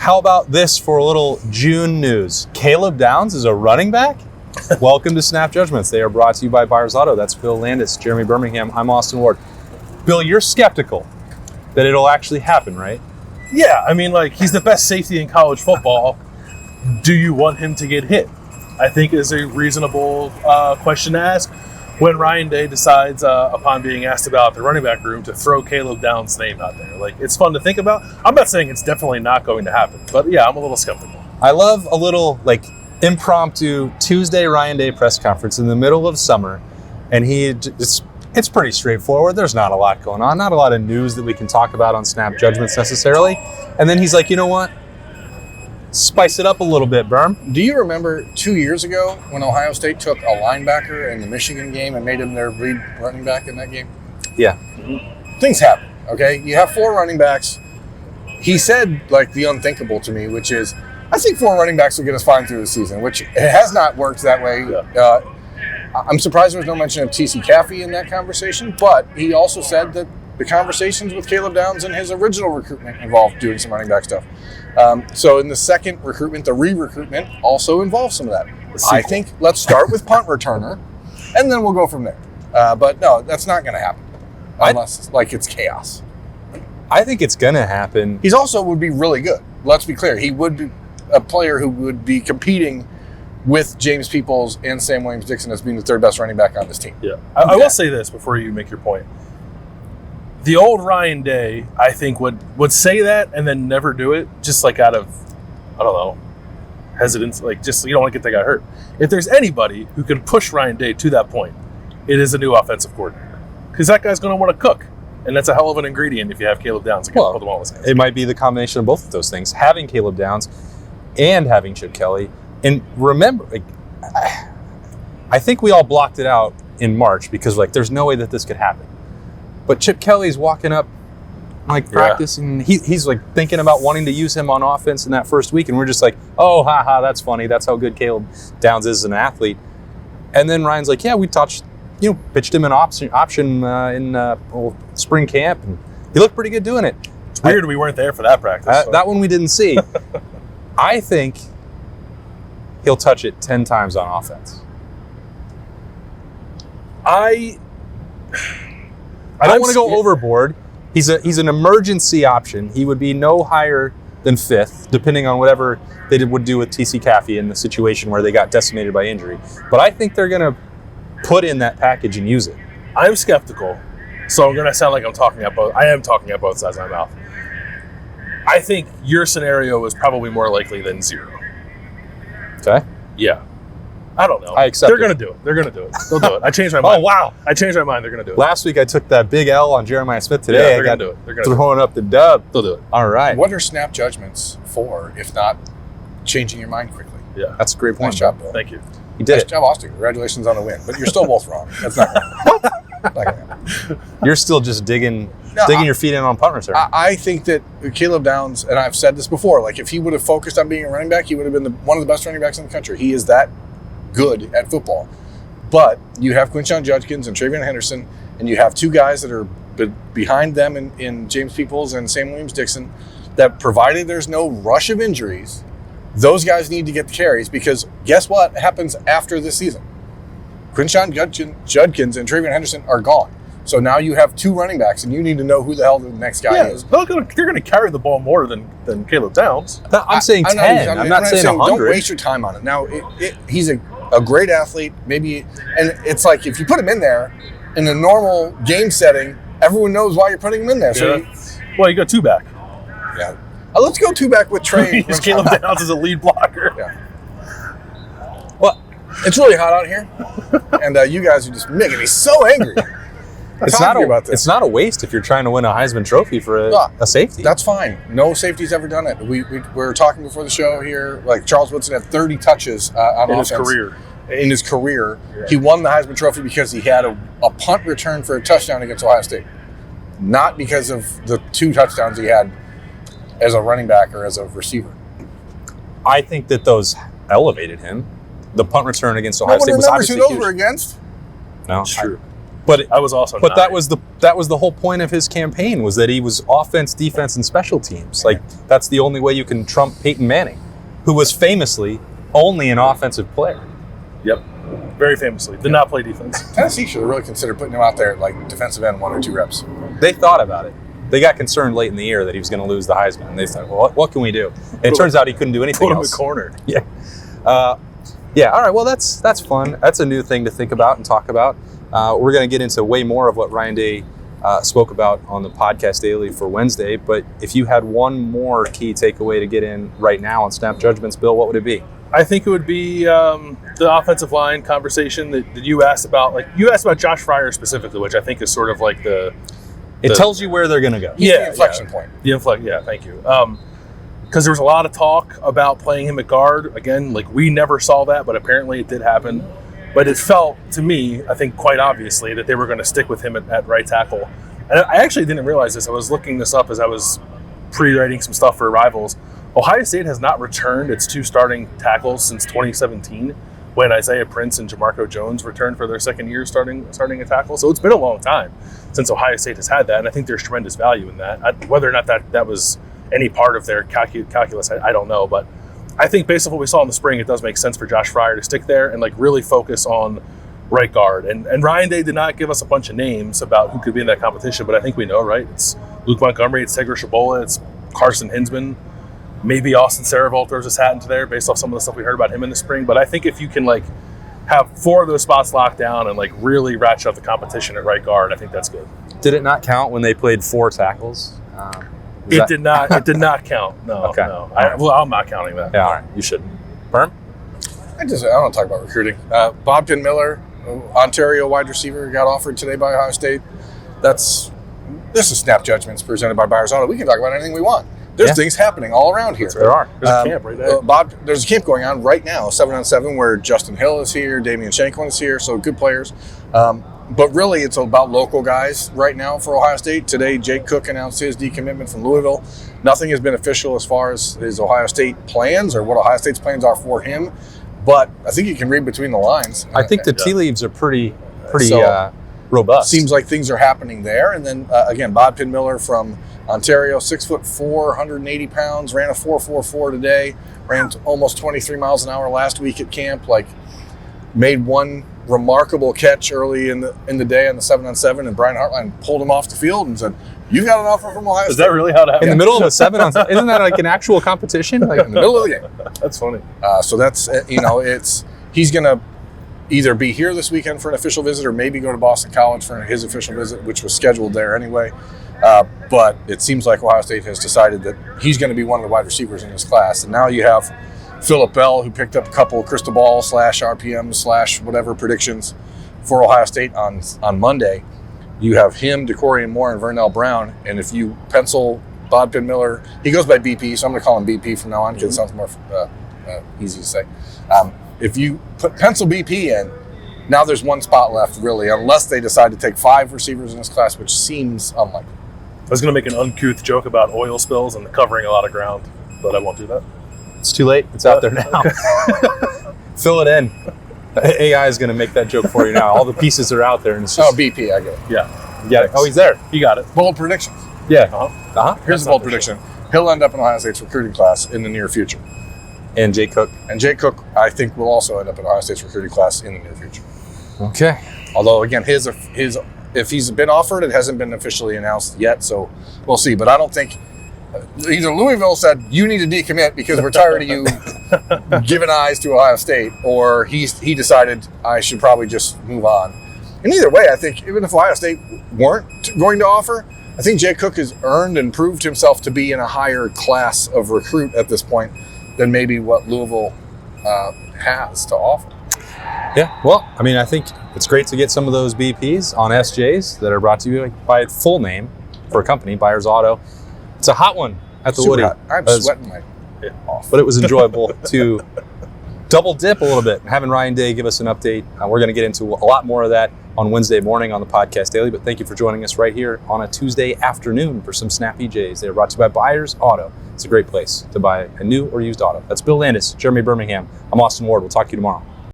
How about this for a little June news? Caleb Downs is a running back? Welcome to Snap Judgments. They are brought to you by Byers Auto. That's Bill Landis, Jeremy Birmingham. I'm Austin Ward. Bill, you're skeptical that it'll actually happen, right? Yeah, I mean, like, he's the best safety in college football. Do you want him to get hit? I think is a reasonable question to ask when Ryan Day decides, upon being asked about the running back room, to throw Caleb Downs' name out there. Like, it's fun to think about. I'm not saying it's definitely not going to happen, but yeah, I'm a little skeptical. I love a little, like, impromptu Tuesday Ryan Day press conference in the middle of summer, and it's pretty straightforward. There's not a lot going on, not a lot of news that we can talk about on Snap Judgments necessarily. And then he's like, you know what? Spice it up a little bit, Berm. Do you remember 2 years ago when Ohio State took a linebacker in the Michigan game and made him their lead running back in that game? Yeah. Things happen, okay? You have 4 running backs. He said, like, the unthinkable to me, which is, I think 4 running backs will get us fine through the season, which it has not worked that way. Yeah. I'm surprised there was no mention of T.C. Caffey in that conversation, but he also said that the conversations with Caleb Downs and his original recruitment involved doing some running back stuff. So in the second recruitment, the re-recruitment also involves some of that. I think let's start with punt returner, and then we'll go from there. But no, that's not going to happen unless it's chaos. I think it's going to happen. He's also would be really good. Let's be clear. He would be a player who would be competing with James Peoples and Sam Williams-Dixon as being the third best running back on this team. Yeah. I will say this before you make your point. The old Ryan Day, I think, would say that and then never do it, just like out of, I don't know, hesitance. Like, just you don't want to get that guy hurt. If there's anybody who can push Ryan Day to that point, it is a new offensive coordinator. Because that guy's going to want to cook. And that's a hell of an ingredient if you have Caleb Downs that can pull the ball in his hands. It might be the combination of both of those things. Having Caleb Downs and having Chip Kelly. And remember, I think we all blocked it out in March because, like, there's no way that this could happen. But Chip Kelly's walking up, like, practice, and he's like thinking about wanting to use him on offense in that first week, and we're just like, oh, haha, that's funny. That's how good Caleb Downs is as an athlete. And then Ryan's like, yeah, we pitched him an option in spring camp, and he looked pretty good doing it. It's weird we weren't there for that practice. That one we didn't see. I think he'll touch it 10 times on offense. I don't want to go overboard. He's an emergency option. He would be no higher than 5th, depending on whatever they would do with T.C. Caffey in the situation where they got decimated by injury. But I think they're going to put in that package and use it. I'm skeptical, so I'm going to sound like I'm talking out both. I am talking out both sides of my mouth. I think your scenario is probably more likely than 0. Okay. Yeah. I don't know. I accept They're going to do it. They're going to do it. They'll do it. I changed my mind. Oh, wow. I changed my mind. They're going to do it. Last week I took that big L on Jeremiah Smith. Today they're going to do it. They're going to throwing up the dub. They'll do it. All right. What are snap judgments for, if not changing your mind quickly? Yeah. That's a great point. Nice job, Bill. Thank you. You did Nice it. job, Austin. Congratulations on the win. But you're still both wrong. That's not going to happen. You're still just digging your feet in on punt return. I think that Caleb Downs, and I've said this before, like if he would have focused on being a running back, he would have been one of the best running backs in the country. He is that good at football. But you have Quinshon Judkins and Travion Henderson, and you have 2 guys that are behind them in James Peoples and Sam Williams-Dixon, that provided there's no rush of injuries, those guys need to get the carries, because guess what happens after this season? Quinshon Judkins and Travion Henderson are gone. So now you have 2 running backs, and you need to know who the hell the next guy is. They're going to carry the ball more than Caleb Downs. I'm saying 10. I'm not saying 100. Don't waste your time on it. Now, he's a great athlete, maybe, and it's like if you put him in there in a normal game setting, everyone knows why you're putting him in there. So you go 2 back. Yeah. Let's go 2 back with Trey. Use Caleb Downs as a lead blocker. Yeah. Well, it's really hot out here, and you guys are just making me so angry. It's not a waste if you're trying to win a Heisman Trophy for a safety. That's fine. No safety's ever done it. We were talking before the show here. Like Charles Woodson had 30 touches on offense in his career. Yeah. He won the Heisman Trophy because he had a punt return for a touchdown against Ohio State, not because of the 2 touchdowns he had as a running back or as a receiver. I think that those elevated him. The punt return against Ohio State was obviously huge. No one remembers who those huge. were against. No, it's true. But I was also But 9. that was the whole point of his campaign, was that he was offense, defense, and special teams. Like, that's the only way you can trump Peyton Manning, who was famously only an offensive player. Yep. Very famously. Did not play defense. Tennessee should have really considered putting him out there at like defensive end 1 or 2 reps. They thought about it. They got concerned late in the year that he was going to lose the Heisman. And they thought, well, what can we do? And it turns out he couldn't do anything Put him in else. the corner. Yeah. Yeah. All right. Well, that's fun. That's a new thing to think about and talk about. We're going to get into way more of what Ryan Day spoke about on the podcast daily for Wednesday. But if you had one more key takeaway to get in right now on Snap Judgments, Bill, what would it be? I think it would be the offensive line conversation that you asked about. Like, you asked about Josh Fryer specifically, which I think is sort of like It tells you where they're going to go. He's the inflection point. Yeah, thank you. Because there was a lot of talk about playing him at guard. Again, like, we never saw that, but apparently it did happen. But it felt, to me, I think quite obviously, that they were going to stick with him at right tackle. And I actually didn't realize this. I was looking this up as I was pre-writing some stuff for Rivals. Ohio State has not returned its 2 starting tackles since 2017, when Isaiah Prince and Jamarco Jones returned for their second year starting a tackle. So it's been a long time since Ohio State has had that, and I think there's tremendous value in that. Whether or not that was any part of their calculus, I don't know. But I think based on what we saw in the spring, it does make sense for Josh Fryer to stick there and like really focus on right guard. And Ryan Day did not give us a bunch of names about who could be in that competition, but I think we know, right? It's Luke Montgomery, it's Tegra Shabola, it's Carson Hinsman. Maybe Austin Saraval throws his hat into there based off some of the stuff we heard about him in the spring. But I think if you can like have 4 of those spots locked down and like really ratchet up the competition at right guard, I think that's good. Did it not count when they played 4 tackles? It did not count. No, Okay. no. I'm not counting that. Yeah, all right. You shouldn't. Berm? I don't want to talk about recruiting. Bob Miller, Ontario wide receiver, got offered today by Ohio State. This is Snap Judgments presented by Buyers Auto. We can talk about anything we want. There's things happening all around here. There are. There's a camp right there. There's a camp going on right now, 7-on-7, where Justin Hill is here, Damian Shanklin is here, so good players. But really, it's about local guys right now for Ohio State. Today, Jake Cook announced his decommitment from Louisville. Nothing has been official as far as his Ohio State plans or what Ohio State's plans are for him. But I think you can read between the lines. I think the tea leaves are pretty So, robust. Seems like things are happening there. And then, again, Bob Miller from Ontario, 6'4", 180 pounds, ran a 4.44 today, ran almost 23 miles an hour last week at camp, made one remarkable catch early in the day on the 7-on-7, and Brian Hartline pulled him off the field and said, "You got an offer from Ohio State." Is that really how it happened? in the middle of a 7-on-7? Isn't that like an actual competition? Like in the middle of the game. That's funny. So that's, he's going to either be here this weekend for an official visit or maybe go to Boston College for his official visit, which was scheduled there anyway. But it seems like Ohio State has decided that he's going to be one of the wide receivers in this class. And now you have Phillip Bell, who picked up a couple of crystal ball / RPM / whatever predictions for Ohio State on Monday. You have him, DeCorian Moore, and Vernell Brown. And if you pencil Bob Miller, he goes by BP, so I'm going to call him BP from now on because it sounds more easy to say. If you pencil BP in, now there's one spot left, really, unless they decide to take 5 receivers in this class, which seems unlikely. I was going to make an uncouth joke about oil spills and covering a lot of ground, but I won't do that. It's too late. It's out there now. Fill it in. AI is going to make that joke for you now. All the pieces are out there. And it's just, BP, I get it. Yeah. you got it. Oh, he's there. You got it. Bold predictions. Yeah. Here's a bold prediction. He'll end up in Ohio State's recruiting class in the near future. And Jake Cook. And Jake Cook, I think, will also end up in Ohio State's recruiting class in the near future. Okay. Although, again, if he's been offered, it hasn't been officially announced yet, so we'll see. But I don't think either Louisville said, you need to decommit because we're tired of you giving eyes to Ohio State, or he decided I should probably just move on. And either way, I think even if Ohio State weren't going to offer, I think Jake Cook has earned and proved himself to be in a higher class of recruit at this point than maybe what Louisville has to offer. Yeah, well, I mean, I think it's great to get some of those BPs on SJs that are brought to you by full name for a company, Buyers Auto. It's a hot one at the Super Woody. hot. I'm sweating my off. But it was enjoyable to double dip a little bit, having Ryan Day give us an update. We're going to get into a lot more of that on Wednesday morning on the Podcast Daily, but thank you for joining us right here on a Tuesday afternoon for some Snap EJs. They are brought to you by Buyers Auto. It's a great place to buy a new or used auto. That's Bill Landis, Jeremy Birmingham. I'm Austin Ward. We'll talk to you tomorrow.